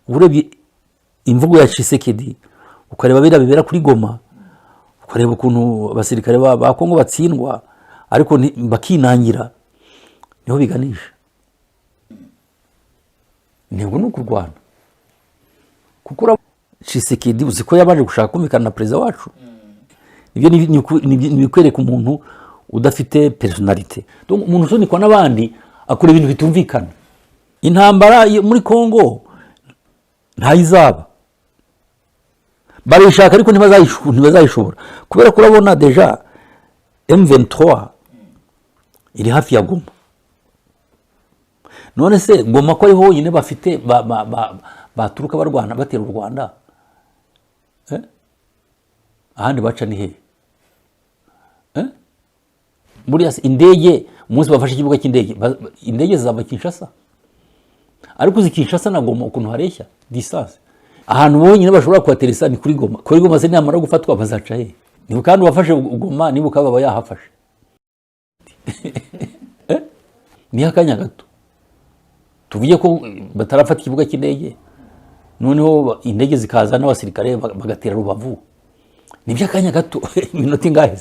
urebye imvugo ya Tshisekedi ukareba bibera kuri Goma, ukareba ukuntu abasirikare ba Kongo batsindwa ariko bakinangira, niho biganisha. Ntego no kurwana kuko Tshisekedi uzi ko yabanje gushaka kumvikana na perezida wacu. Ibyo ni bikwereka umuntu udafite personality. Donc umuntu usonikwa n'abandi akora ibintu bitumvikana. Intambara muri Kongo ntayizaba, barishaka ariko ntibazayishobora kubera ko urabona deja M23 iri hafi ya Goma. None se Goma ko ari honyine bafite baturuka barwana batera u Rwanda, ahandi baca ni he? Muri indege umunsi bafashe ikibuga cy'indege, indege zaba Kinshasa, ariko Kinshasa na Goma ukuntu hareshya distance, ahantu bonyine bashobora kuhateresa ni kuri Goma. Kuri Goma se nyamara gufatwa bazaca he? Ni kandi wafashe Goma niba ukaba yahafashe ni akanya gato. Tuvuye ko batarafata ikibuga cy'indege, noneho indege zikaza n'abasirikare bagatera Rubavu, ni by'akanya gato, iminota ingahe?